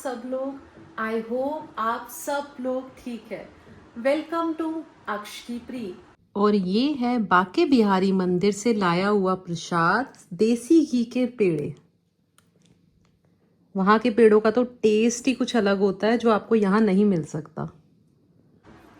सब लोग? I hope आप सब लोग ठीक है। वेलकम टू अक्ष की प्री। और ये है बाके बिहारी मंदिर से लाया हुआ प्रसाद, देसी घी के पेड़े। वहाँ के पेड़ों का तो टेस्ट ही कुछ अलग होता है जो आपको यहाँ नहीं मिल सकता।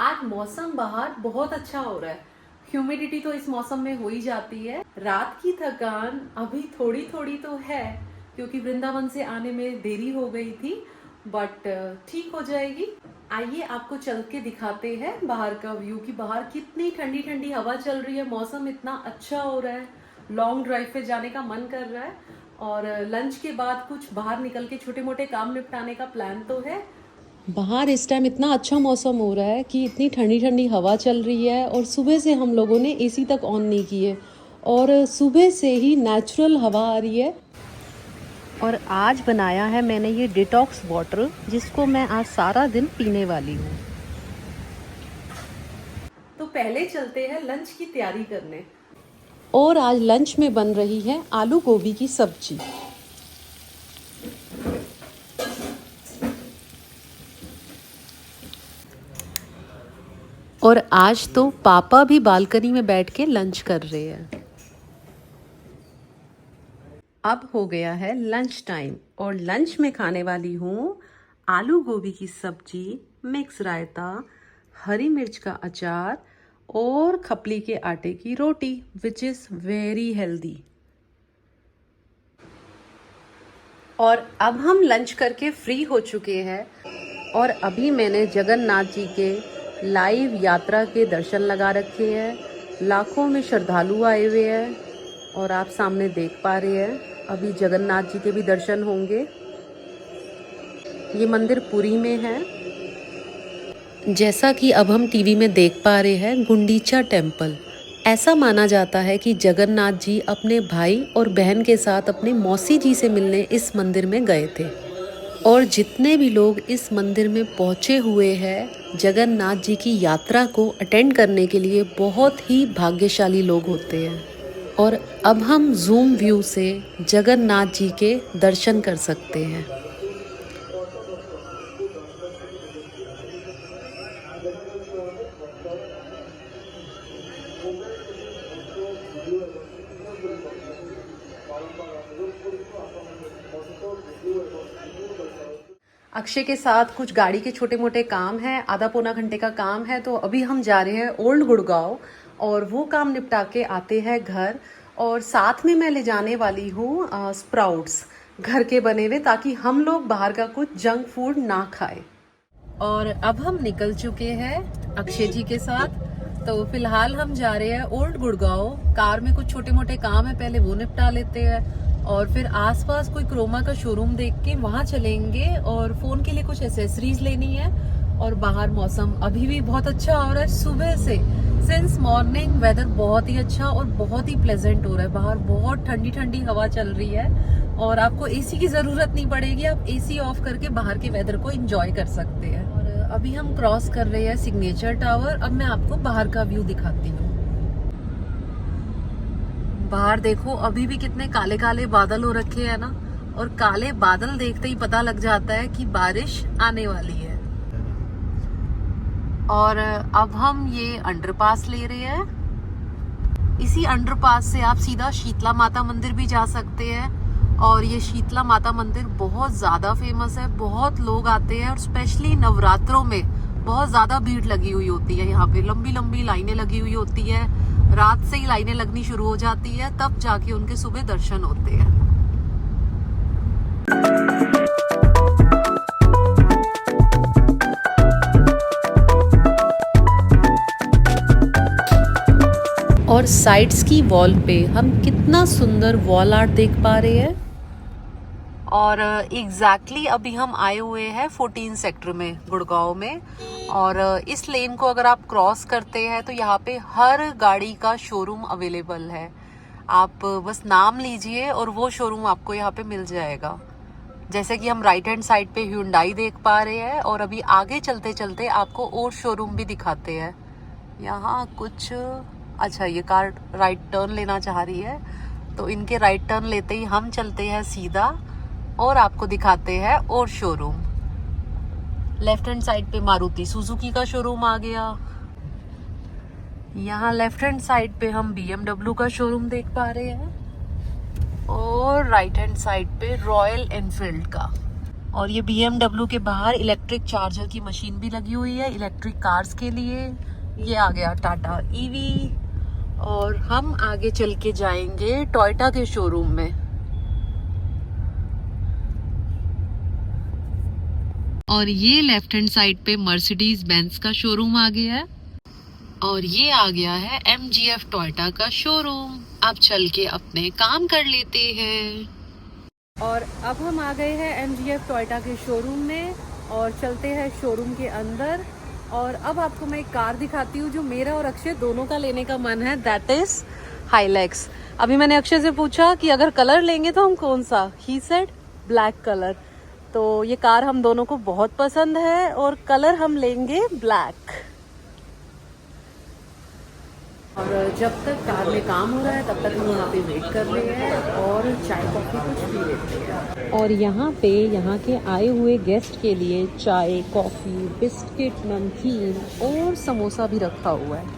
आज मौसम बाहर बहुत अच्छा हो रहा है। ह्यूमिडिटी तो इस मौसम में हो ही जाती है। रात की थकान अभी थोड़ी थोड़ी तो है क्योंकि वृंदावन से आने में देरी हो गई थी, बट ठीक हो जाएगी। आइए आपको चल के दिखाते हैं बाहर का व्यू कि बाहर कितनी ठंडी ठंडी हवा चल रही है। मौसम इतना अच्छा हो रहा है, लॉन्ग ड्राइव पे जाने का मन कर रहा है और लंच के बाद कुछ बाहर निकल के छोटे मोटे काम निपटाने का प्लान तो है। बाहर इस टाइम इतना अच्छा मौसम हो रहा है कि इतनी ठंडी ठंडी हवा चल रही है और सुबह से हम लोगों ने एसी तक ऑन नहीं किए और सुबह से ही नेचुरल हवा आ रही है। और आज बनाया है मैंने ये डिटॉक्स वाटर जिसको मैं आज सारा दिन पीने वाली हूँ। तो पहले चलते हैं लंच की तैयारी करने। और आज लंच में बन रही है आलू गोभी की सब्जी। और आज तो पापा भी बालकनी में बैठ के लंच कर रहे हैं। अब हो गया है लंच टाइम और लंच में खाने वाली हूँ आलू गोभी की सब्जी, मिक्स रायता, हरी मिर्च का अचार और खपली के आटे की रोटी, विच इज़ वेरी हेल्दी। और अब हम लंच करके फ्री हो चुके हैं और अभी मैंने जगन्नाथ जी के लाइव यात्रा के दर्शन लगा रखे हैं। लाखों में श्रद्धालु आए हुए हैं और आप सामने देख पा रहे हैं अभी जगन्नाथ जी के भी दर्शन होंगे। ये मंदिर पुरी में है। जैसा कि अब हम टीवी में देख पा रहे हैं, गुंडीचा टेम्पल। ऐसा माना जाता है कि जगन्नाथ जी अपने भाई और बहन के साथ अपने मौसी जी से मिलने इस मंदिर में गए थे। और जितने भी लोग इस मंदिर में पहुँचे हुए हैं जगन्नाथ जी की यात्रा को अटेंड करने के लिए, बहुत ही भाग्यशाली लोग होते हैं। और अब हम जूम व्यू से जगन्नाथ जी के दर्शन कर सकते हैं। अक्षय के साथ कुछ गाड़ी के छोटे मोटे काम हैं, आधा पौना घंटे का काम है, तो अभी हम जा रहे हैं ओल्ड गुड़गांव और वो काम निपटा के आते हैं घर। और साथ में मैं ले जाने वाली हूँ स्प्राउट्स घर के बने हुए, ताकि हम लोग बाहर का कुछ जंक फूड ना खाए। और अब हम निकल चुके हैं अक्षय जी के साथ। तो फिलहाल हम जा रहे हैं ओल्ड गुड़गांव। कार में कुछ छोटे मोटे काम है, पहले वो निपटा लेते हैं और फिर आसपास कोई क्रोमा का शोरूम देख के वहां चलेंगे और फोन के लिए कुछ एसेसरीज लेनी है। और बाहर मौसम अभी भी बहुत अच्छा हो रहा है। सुबह से सिंस मॉर्निंग वेदर बहुत ही अच्छा और बहुत ही प्लेजेंट हो रहा है। बाहर बहुत ठंडी ठंडी हवा चल रही है और आपको एसी की जरूरत नहीं पड़ेगी। आप एसी ऑफ करके बाहर के वेदर को एंजॉय कर सकते हैं। और अभी हम क्रॉस कर रहे हैं सिग्नेचर टावर। अब मैं आपको बाहर का व्यू दिखाती हूँ। बाहर देखो अभी भी कितने काले काले बादल हो रखे हैं ना, और काले बादल देखते ही पता लग जाता है कि बारिश आने वाली है। और अब हम ये अंडरपास ले रहे हैं। इसी अंडरपास से आप सीधा शीतला माता मंदिर भी जा सकते हैं। और ये शीतला माता मंदिर बहुत ज्यादा फेमस है, बहुत लोग आते हैं और स्पेशली नवरात्रों में बहुत ज्यादा भीड़ लगी हुई होती है। यहाँ पे लंबी लंबी लाइनें लगी हुई होती है। रात से ही लाइनें लगनी शुरू हो जाती है, तब जाके उनके सुबह दर्शन होते हैं। और साइड्स की वॉल पे हम कितना सुंदर वॉल आर्ट देख पा रहे हैं। और एग्जैक्टली अभी हम आए हुए हैं 14 सेक्टर में गुड़गांव में। और इस लेन को अगर आप क्रॉस करते हैं तो यहाँ पे हर गाड़ी का शोरूम अवेलेबल है। आप बस नाम लीजिए और वो शोरूम आपको यहाँ पे मिल जाएगा। जैसे कि हम राइट हैंड साइड पे Hyundai देख पा रहे हैं और अभी आगे चलते चलते आपको और शोरूम भी दिखाते हैं। यहाँ कुछ अच्छा, ये कार राइट टर्न लेना चाह रही है तो इनके राइट टर्न लेते ही हम चलते हैं सीधा और आपको दिखाते हैं और शोरूम। लेफ्ट हैंड साइड पे मारुति सुजुकी का शोरूम आ गया। यहाँ लेफ्ट हैंड साइड पे हम BMW का शोरूम देख पा रहे हैं और राइट हैंड साइड पे रॉयल एनफील्ड का। और ये BMW के बाहर इलेक्ट्रिक चार्जर की मशीन भी लगी हुई है इलेक्ट्रिक कार्स के लिए। ये आ गया टाटा ईवी। और हम आगे चल के जाएंगे टोयोटा के शोरूम में। और ये लेफ्ट हैंड साइड पे मर्सिडीज बेंज का शोरूम आ गया है और ये आ गया है MGF टोयोटा का शोरूम। अब चल के अपने काम कर लेते हैं। और अब हम आ गए हैं MGF टोयोटा के शोरूम में और चलते हैं शोरूम के अंदर। और अब आपको मैं एक कार दिखाती हूँ जो मेरा और अक्षय दोनों का लेने का मन है, दैट इज हाइलैक्स। अभी मैंने अक्षय से पूछा कि अगर कलर लेंगे तो हम कौन सा, ही सेड ब्लैक कलर। तो ये कार हम दोनों को बहुत पसंद है और कलर हम लेंगे ब्लैक। और जब तक कार में काम हो रहा है तब तक हम यहाँ पे वेट कर रहे हैं और चाय कॉफ़ी कुछ पी लेते हैं। और यहाँ पे यहाँ के आए हुए गेस्ट के लिए चाय, कॉफ़ी, बिस्किट, नमकीन और समोसा भी रखा हुआ है।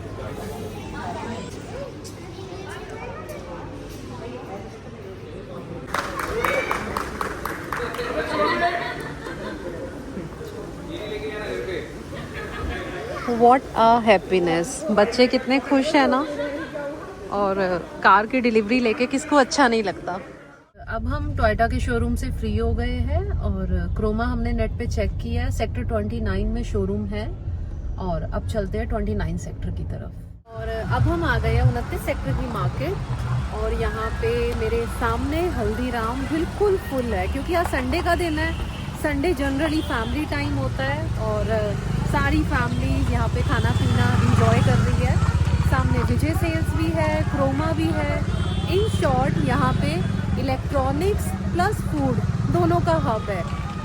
What a happiness! बच्चे कितने खुश हैं ना। और कार की डिलीवरी लेके किसको अच्छा नहीं लगता। अब हम टोयोटा के शोरूम से फ्री हो गए हैं और क्रोमा हमने नेट पे चेक किया है, सेक्टर 29 में शोरूम है। और अब चलते हैं 29 सेक्टर की तरफ। और अब हम आ गए हैं 29 सेक्टर की मार्केट। और यहाँ पे मेरे सामने हल्दीराम बिल्कुल फुल है क्योंकि आज संडे का दिन है। संडे जनरली फैमिली टाइम होता है और सारी फैमिली यहाँ पे खाना पीना एंजॉय कर रही है। सामने विजय सेल्स भी है, क्रोमा भी है। इन शॉर्ट यहाँ पे इलेक्ट्रॉनिक्स प्लस फूड दोनों का हब है।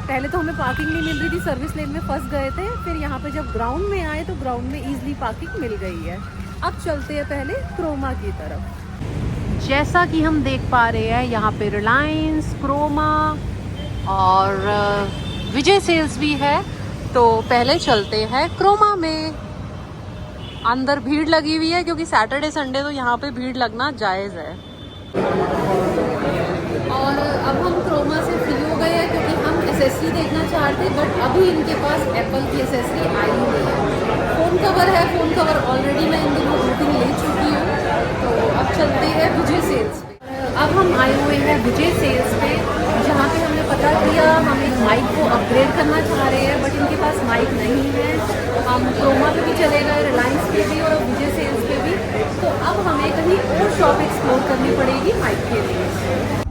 पहले तो हमें पार्किंग नहीं मिल रही थी, सर्विस लेन में फंस गए थे। फिर यहाँ पे जब ग्राउंड में आए तो ग्राउंड में ईजिली पार्किंग मिल गई है। अब चलते हैं पहले क्रोमा की तरफ। जैसा कि हम देख पा रहे हैं यहाँ पे रिलायंस, क्रोमा और विजय सेल्स भी है। तो पहले चलते हैं क्रोमा में। अंदर भीड़ लगी हुई है क्योंकि सैटरडे संडे तो यहाँ पे भीड़ लगना जायज़ है। और अब हम क्रोमा से फ्री हो गए हैं क्योंकि हम एसेसरी देखना चाहते बट अभी इनके पास एप्पल की एसेसरी आई नहीं है। फ़ोन कवर है, फ़ोन कवर ऑलरेडी मैं इन दिनों बुकिंग ले चुकी हूँ। तो अब चलते हैं विजय सेल्स पे। अब हम आए हुए हैं विजय सेल्स पे जहाँ पे हमने पता किया हम एक माइक को अपग्रेड करना चाह रहे हैं बट इनके पास माइक नहीं है। हम क्रोमा पे भी चले गए, रिलायंस पे भी और विजय सेल्स पे भी। तो अब हमें कहीं और शॉप एक्सप्लोर करनी पड़ेगी माइक के लिए।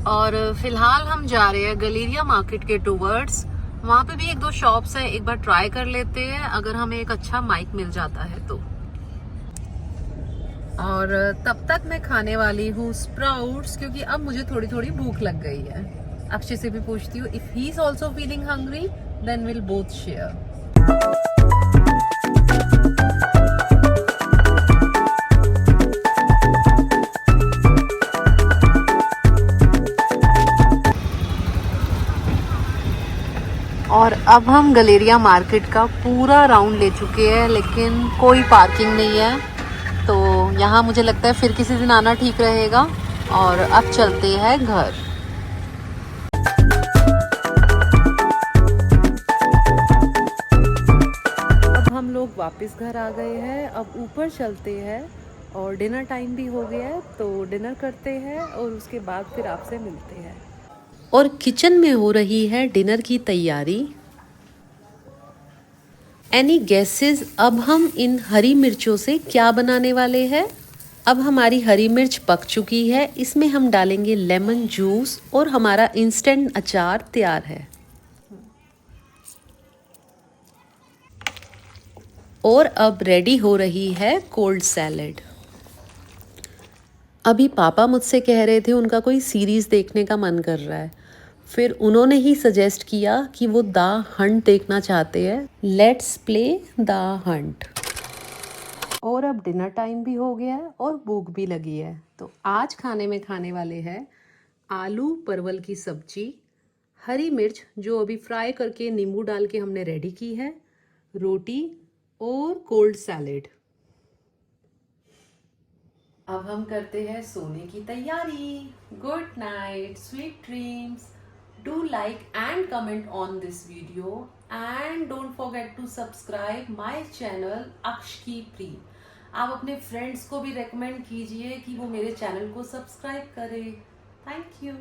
और फिलहाल हम जा रहे हैं गलेरिया मार्केट के टूवर्ड्स। वहाँ पे भी एक दो शॉप्स हैं, एक बार ट्राई कर लेते हैं अगर हमें एक अच्छा माइक मिल जाता है तो। और तब तक मैं खाने वाली हूँ स्प्राउट्स क्योंकि अब मुझे थोड़ी थोड़ी भूख लग गई है। अक्षय से भी पूछती हूँ, if he is also feeling hungry then will both share. और अब हम गलेरिया मार्केट का पूरा राउंड ले चुके हैं लेकिन कोई पार्किंग नहीं है। तो यहाँ मुझे लगता है फिर किसी दिन आना ठीक रहेगा। और अब चलते हैं घर। अब हम लोग वापस घर आ गए हैं। अब ऊपर चलते हैं और डिनर टाइम भी हो गया है तो डिनर करते हैं और उसके बाद फिर आपसे मिलते हैं। और किचन में हो रही है डिनर की तैयारी। एनी गेसेस अब हम इन हरी मिर्चों से क्या बनाने वाले हैं? अब हमारी हरी मिर्च पक चुकी है, इसमें हम डालेंगे लेमन जूस और हमारा इंस्टेंट अचार तैयार है। और अब रेडी हो रही है कोल्ड सैलेड। अभी पापा मुझसे कह रहे थे उनका कोई सीरीज़ देखने का मन कर रहा है। फिर उन्होंने ही सजेस्ट किया कि वो द हंट देखना चाहते हैं। Let's play the Hunt. और अब डिनर टाइम भी हो गया है और भूख भी लगी है। तो आज खाने में खाने वाले हैं आलू परवल की सब्जी, हरी मिर्च जो अभी फ्राई करके नींबू डाल के हमने रेडी की है, रोटी और कोल्ड सैलेड। अब हम करते हैं सोने की तैयारी। Good night, sweet dreams. Do like and comment on this video and don't forget to subscribe my channel अक्ष की प्री। आप अपने फ्रेंड्स को भी रेकमेंड कीजिए कि वो मेरे चैनल को सब्सक्राइब करें। Thank you.